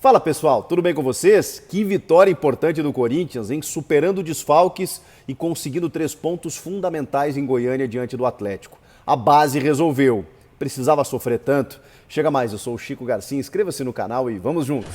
Fala pessoal, tudo bem com vocês? Que vitória importante do Corinthians, hein? Superando desfalques e conseguindo 3 pontos fundamentais em Goiânia diante do Atlético. A base resolveu. Precisava sofrer tanto? Chega mais, eu sou o Chico Garcia, inscreva-se no canal e vamos juntos!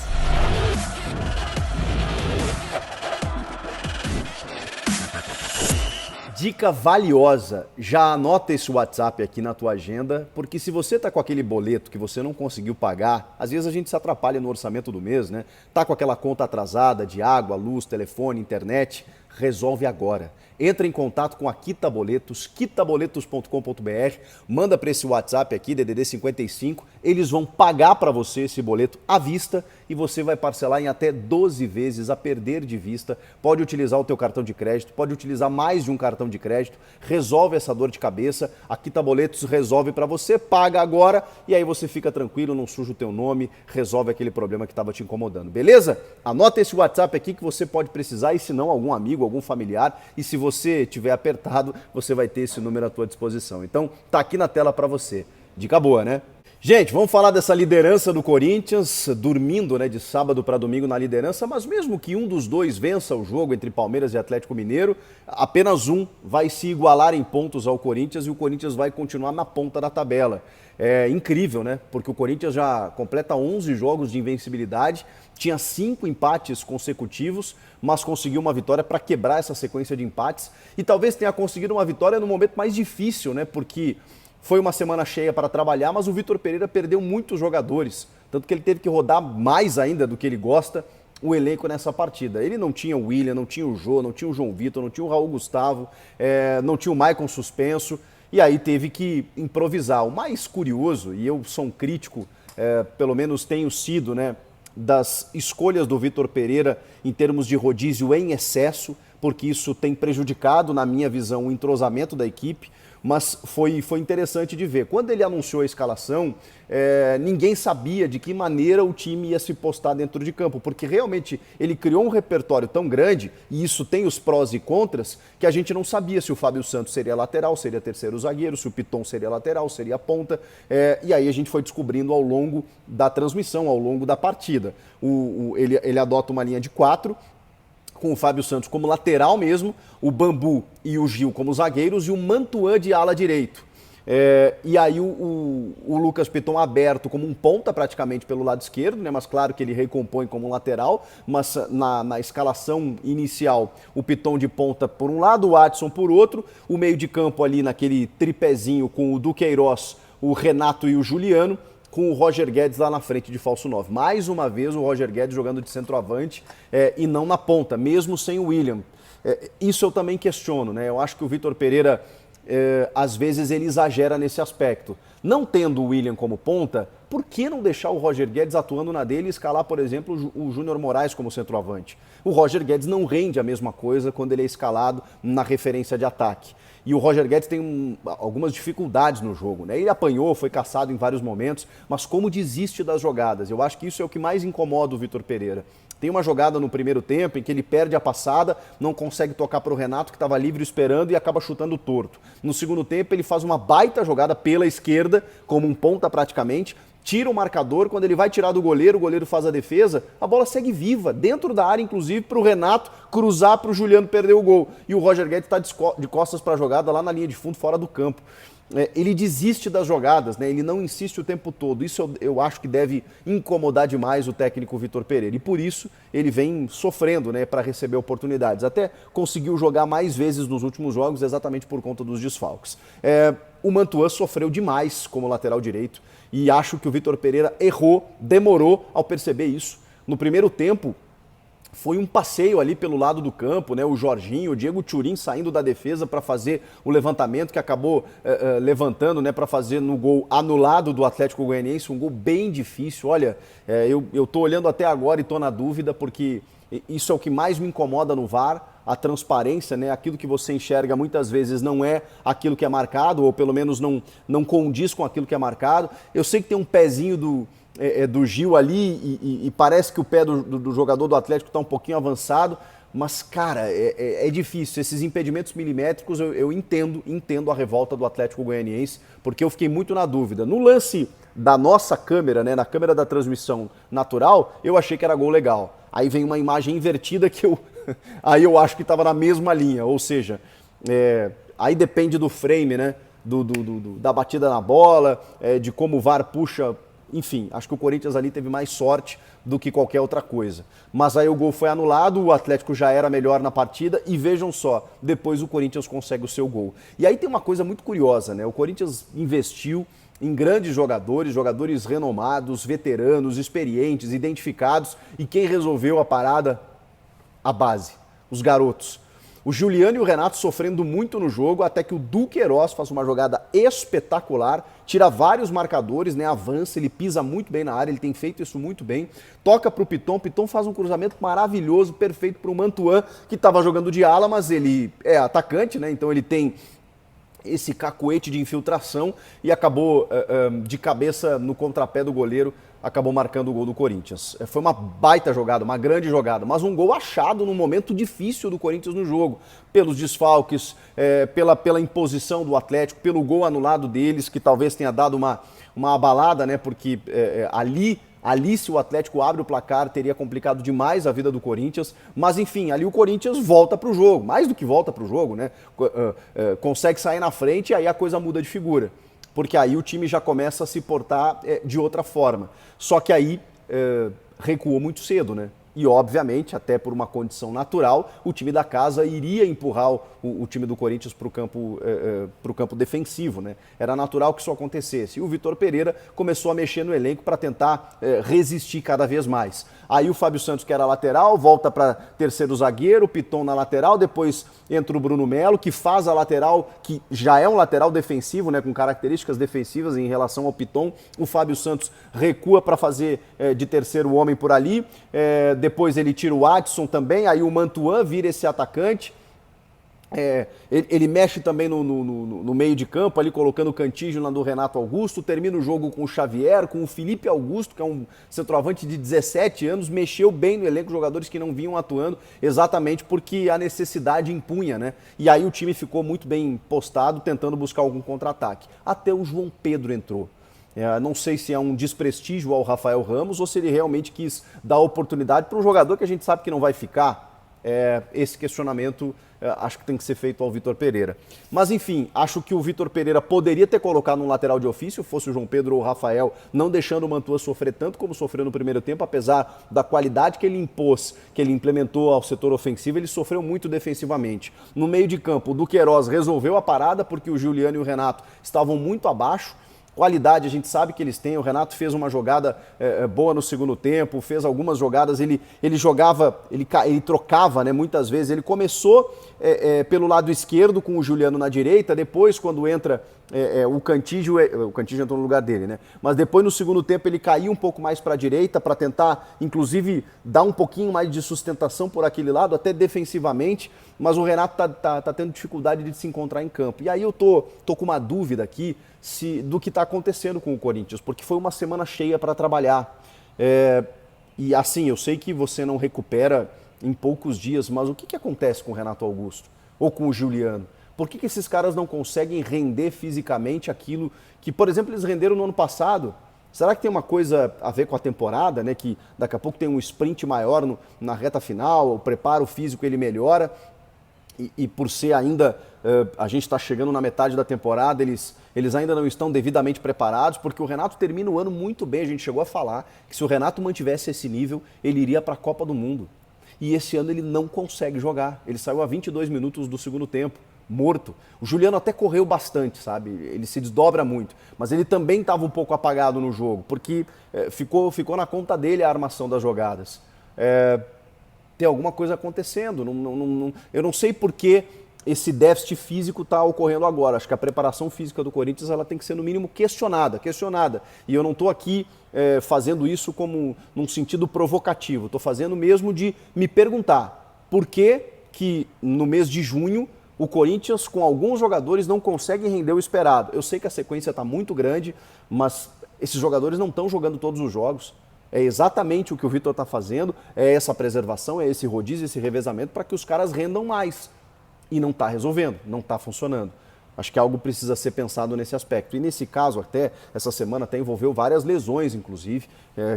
Dica valiosa, já anota esse WhatsApp aqui na tua agenda, porque se você tá com aquele boleto que você não conseguiu pagar, às vezes a gente se atrapalha no orçamento do mês, né? Tá com aquela conta atrasada de água, luz, telefone, internet, resolve agora. Entra em contato com a Quita Boletos, quitaboletos.com.br, manda para esse WhatsApp aqui, DDD 55, eles vão pagar para você esse boleto à vista e você vai parcelar em até 12 vezes a perder de vista. Pode utilizar o teu cartão de crédito, pode utilizar mais de um cartão de crédito, resolve essa dor de cabeça, a Quita Boletos resolve para você, paga agora e aí você fica tranquilo, não suja o teu nome, resolve aquele problema que estava te incomodando, beleza? Anota esse WhatsApp aqui que você pode precisar e se não, algum amigo, algum familiar, e se você tiver apertado, você vai ter esse número à tua disposição. Então, tá aqui na tela para você. Dica boa, né? Gente, vamos falar dessa liderança do Corinthians, dormindo, né, de sábado para domingo na liderança, mas mesmo que um dos dois vença o jogo entre Palmeiras e Atlético Mineiro, apenas um vai se igualar em pontos ao Corinthians e o Corinthians vai continuar na ponta da tabela. É incrível, né? Porque o Corinthians já completa 11 jogos de invencibilidade, tinha 5 empates consecutivos, mas conseguiu uma vitória para quebrar essa sequência de empates e talvez tenha conseguido uma vitória no momento mais difícil, né? Porque foi uma semana cheia para trabalhar, mas o Vitor Pereira perdeu muitos jogadores, tanto que ele teve que rodar mais ainda do que ele gosta o elenco nessa partida. Ele não tinha o William, não tinha o Jô, não tinha o João Vitor, não tinha o Raul Gustavo, não tinha o Maicon suspenso, e aí teve que improvisar. O mais curioso, e eu sou um crítico, pelo menos tenho sido, né, das escolhas do Vitor Pereira em termos de rodízio em excesso, porque isso tem prejudicado, na minha visão, o entrosamento da equipe, mas foi interessante de ver. Quando ele anunciou a escalação, ninguém sabia de que maneira o time ia se postar dentro de campo, porque realmente ele criou um repertório tão grande, e isso tem os prós e contras, que a gente não sabia se o Fábio Santos seria lateral, seria terceiro zagueiro, se o Piton seria lateral, seria ponta, e aí a gente foi descobrindo ao longo da transmissão, ao longo da partida. Ele adota uma linha de 4, com o Fábio Santos como lateral mesmo, o Bambu e o Gil como zagueiros e o Mantuan de ala direito. E aí o Lucas Piton aberto como um ponta praticamente pelo lado esquerdo, né? Mas claro que ele recompõe como um lateral, mas na escalação inicial o Piton de ponta por um lado, o Adson por outro, o meio de campo ali naquele tripézinho com o Duqueiroz, o Renato e o Juliano, com o Roger Guedes lá na frente de falso 9. Mais uma vez o Roger Guedes jogando de centroavante e não na ponta, mesmo sem o William. Isso eu também questiono, né? Eu acho que o Vitor Pereira, às vezes, ele exagera nesse aspecto. Não tendo o William como ponta, por que não deixar o Roger Guedes atuando na dele e escalar, por exemplo, o Júnior Moraes como centroavante? O Roger Guedes não rende a mesma coisa quando ele é escalado na referência de ataque. E o Roger Guedes tem algumas dificuldades no jogo, né? Ele apanhou, foi caçado em vários momentos, mas como desiste das jogadas? Eu acho que isso é o que mais incomoda o Vitor Pereira. Tem uma jogada no primeiro tempo em que ele perde a passada, não consegue tocar para o Renato, que estava livre esperando, e acaba chutando torto. No segundo tempo ele faz uma baita jogada pela esquerda, como um ponta praticamente, tira o marcador, quando ele vai tirar do goleiro, o goleiro faz a defesa, a bola segue viva, dentro da área, inclusive, para o Renato cruzar para o Juliano perder o gol. E o Roger Guedes está de costas para a jogada lá na linha de fundo, fora do campo. Ele desiste das jogadas, né? Ele não insiste o tempo todo. Isso eu acho que deve incomodar demais o técnico Vitor Pereira. E por isso ele vem sofrendo, né, para receber oportunidades. Até conseguiu jogar mais vezes nos últimos jogos, exatamente por conta dos desfalques. O Mantuan sofreu demais como lateral direito e acho que o Vitor Pereira errou, demorou ao perceber isso. No primeiro tempo, foi um passeio ali pelo lado do campo, né? O Jorginho, o Diego Turim saindo da defesa para fazer o levantamento, que acabou levantando, né, para fazer no gol anulado do Atlético Goianiense, um gol bem difícil. Olha, eu tô olhando até agora e tô na dúvida, porque isso é o que mais me incomoda no VAR, a transparência, né? Aquilo que você enxerga muitas vezes não é aquilo que é marcado, ou pelo menos não condiz com aquilo que é marcado. Eu sei que tem um pezinho do Gil ali e parece que o pé do jogador do Atlético está um pouquinho avançado, mas, cara, é difícil. Esses impedimentos milimétricos, eu entendo a revolta do Atlético Goianiense, porque eu fiquei muito na dúvida. No lance da nossa câmera, né, na câmera da transmissão natural, eu achei que era gol legal. Aí vem uma imagem invertida que aí eu acho que estava na mesma linha, ou seja, aí depende do frame, né, da batida na bola, de como o VAR puxa, enfim, acho que o Corinthians ali teve mais sorte do que qualquer outra coisa. Mas aí o gol foi anulado, o Atlético já era melhor na partida e vejam só, depois o Corinthians consegue o seu gol. E aí tem uma coisa muito curiosa, né? O Corinthians investiu em grandes jogadores, jogadores renomados, veteranos, experientes, identificados, e quem resolveu a parada? A base, os garotos. O Juliano e o Renato sofrendo muito no jogo, até que o Duqueiroz faz uma jogada espetacular, tira vários marcadores, né? Avança, ele pisa muito bem na área, ele tem feito isso muito bem. Toca para o Piton faz um cruzamento maravilhoso, perfeito para o Mantuan, que estava jogando de ala, mas ele é atacante, né? Então ele tem esse cacuete de infiltração e acabou de cabeça no contrapé do goleiro, acabou marcando o gol do Corinthians. Foi uma baita jogada, uma grande jogada, mas um gol achado num momento difícil do Corinthians no jogo, pelos desfalques, pela imposição do Atlético, pelo gol anulado deles, que talvez tenha dado uma abalada, né? Porque ali, se o Atlético abre o placar, teria complicado demais a vida do Corinthians. Mas, enfim, ali o Corinthians volta para o jogo. Mais do que volta para o jogo, né? Consegue sair na frente e aí a coisa muda de figura. Porque aí o time já começa a se portar de outra forma. Só que aí recuou muito cedo, né? E, obviamente, até por uma condição natural, o time da casa iria empurrar o time do Corinthians para o campo defensivo, né? Era natural que isso acontecesse. E o Vitor Pereira começou a mexer no elenco para tentar resistir cada vez mais. Aí o Fábio Santos, que era lateral, volta para terceiro zagueiro, o Piton na lateral, depois entra o Bruno Melo, que faz a lateral, que já é um lateral defensivo, né, com características defensivas em relação ao Piton. O Fábio Santos recua para fazer de terceiro homem por ali, depois ele tira o Adson também, aí o Mantuan vira esse atacante. Ele mexe também no meio de campo, ali colocando o Cantígio lá do Renato Augusto, termina o jogo com o Xavier, com o Felipe Augusto, que é um centroavante de 17 anos, mexeu bem no elenco, jogadores que não vinham atuando, exatamente porque a necessidade impunha, né? E aí o time ficou muito bem postado, tentando buscar algum contra-ataque. Até o João Pedro entrou. Não sei se é um desprestígio ao Rafael Ramos ou se ele realmente quis dar oportunidade para um jogador que a gente sabe que não vai ficar. Esse questionamento acho que tem que ser feito ao Vitor Pereira. Mas enfim, acho que o Vitor Pereira poderia ter colocado um lateral de ofício, fosse o João Pedro ou o Rafael, não deixando o Mantua sofrer tanto como sofreu no primeiro tempo, apesar da qualidade que ele impôs, que ele implementou ao setor ofensivo, ele sofreu muito defensivamente. No meio de campo, o Duqueiroz resolveu a parada porque o Juliano e o Renato estavam muito abaixo. Qualidade a gente sabe que eles têm, o Renato fez uma jogada boa no segundo tempo, fez algumas jogadas, ele jogava, ele trocava, né, muitas vezes, ele começou pelo lado esquerdo com o Juliano na direita, depois quando entra o Cantígio entrou no lugar dele, né, mas depois no segundo tempo ele caiu um pouco mais para a direita para tentar, inclusive, dar um pouquinho mais de sustentação por aquele lado, até defensivamente, mas o Renato tá tendo dificuldade de se encontrar em campo. E aí eu tô com uma dúvida aqui do que está acontecendo com o Corinthians, porque foi uma semana cheia para trabalhar. E assim, eu sei que você não recupera em poucos dias, mas o que acontece com o Renato Augusto? Ou com o Juliano? Por que esses caras não conseguem render fisicamente aquilo que, por exemplo, eles renderam no ano passado? Será que tem uma coisa a ver com a temporada, né? Que daqui a pouco tem um sprint maior na reta final, o preparo físico ele melhora? E por ser ainda, a gente está chegando na metade da temporada, eles ainda não estão devidamente preparados, porque o Renato termina o ano muito bem, a gente chegou a falar que se o Renato mantivesse esse nível, ele iria para a Copa do Mundo. E esse ano ele não consegue jogar, ele saiu a 22 minutos do segundo tempo, morto. O Juliano até correu bastante, sabe, ele se desdobra muito, mas ele também estava um pouco apagado no jogo, porque ficou na conta dele a armação das jogadas. Tem alguma coisa acontecendo. Eu não sei por que esse déficit físico está ocorrendo agora. Acho que a preparação física do Corinthians ela tem que ser, no mínimo, questionada. E eu não estou aqui fazendo isso como num sentido provocativo. Estou fazendo mesmo de me perguntar por que no mês de junho o Corinthians, com alguns jogadores, não consegue render o esperado. Eu sei que a sequência está muito grande, mas esses jogadores não estão jogando todos os jogos. É exatamente o que o Vitor está fazendo, é essa preservação, é esse rodízio, esse revezamento para que os caras rendam mais. E não está resolvendo, não está funcionando. Acho que algo precisa ser pensado nesse aspecto. E nesse caso, até, essa semana até envolveu várias lesões, inclusive,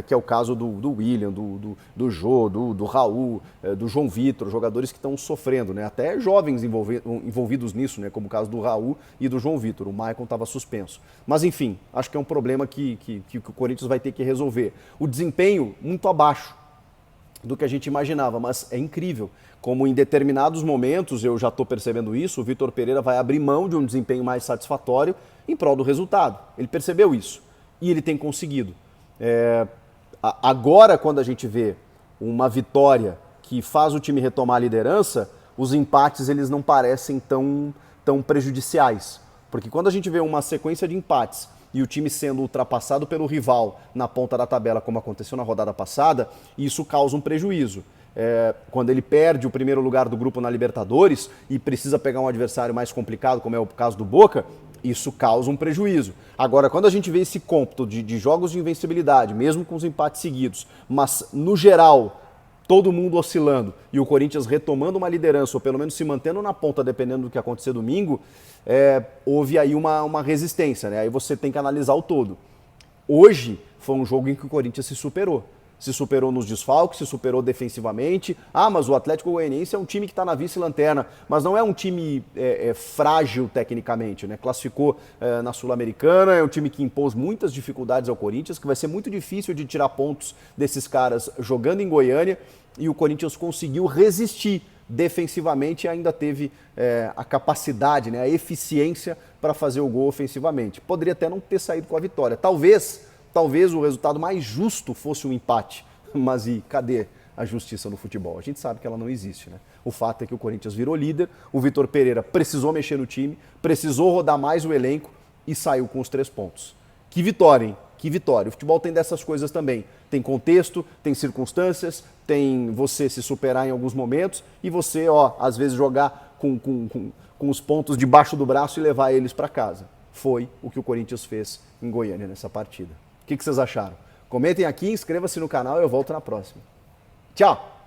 que é o caso do William, do Jô, do Raul, do João Vitor, jogadores que estão sofrendo, né? Até jovens envolvidos nisso, né? Como o caso do Raul e do João Vitor. O Maicon estava suspenso. Mas, enfim, acho que é um problema que o Corinthians vai ter que resolver. O desempenho muito abaixo do que a gente imaginava, mas é incrível como em determinados momentos, eu já estou percebendo isso, o Vitor Pereira vai abrir mão de um desempenho mais satisfatório em prol do resultado. Ele percebeu isso e ele tem conseguido. Agora, quando a gente vê uma vitória que faz o time retomar a liderança, os empates eles não parecem tão prejudiciais. Porque quando a gente vê uma sequência de empates e o time sendo ultrapassado pelo rival na ponta da tabela, como aconteceu na rodada passada, isso causa um prejuízo. Quando ele perde o primeiro lugar do grupo na Libertadores e precisa pegar um adversário mais complicado, como é o caso do Boca, isso causa um prejuízo. Agora, quando a gente vê esse cômputo de jogos de invencibilidade, mesmo com os empates seguidos, mas no geral todo mundo oscilando e o Corinthians retomando uma liderança, ou pelo menos se mantendo na ponta, dependendo do que acontecer domingo, houve aí uma resistência, né? Aí você tem que analisar o todo. Hoje foi um jogo em que o Corinthians se superou. Se superou nos desfalques, se superou defensivamente. Mas o Atlético Goianiense é um time que está na vice-lanterna, mas não é um time frágil tecnicamente, né? Classificou na Sul-Americana, é um time que impôs muitas dificuldades ao Corinthians, que vai ser muito difícil de tirar pontos desses caras jogando em Goiânia, e o Corinthians conseguiu resistir defensivamente e ainda teve a capacidade, né, a eficiência para fazer o gol ofensivamente. Poderia até não ter saído com a vitória. Talvez o resultado mais justo fosse um empate, mas e cadê a justiça no futebol? A gente sabe que ela não existe, né? O fato é que o Corinthians virou líder, o Vitor Pereira precisou mexer no time, precisou rodar mais o elenco e saiu com os 3 pontos. Que vitória, hein? Que vitória. O futebol tem dessas coisas também. Tem contexto, tem circunstâncias, tem você se superar em alguns momentos e você, às vezes jogar com os pontos debaixo do braço e levar eles para casa. Foi o que o Corinthians fez em Goiânia nessa partida. O que vocês acharam? Comentem aqui, inscreva-se no canal e eu volto na próxima. Tchau!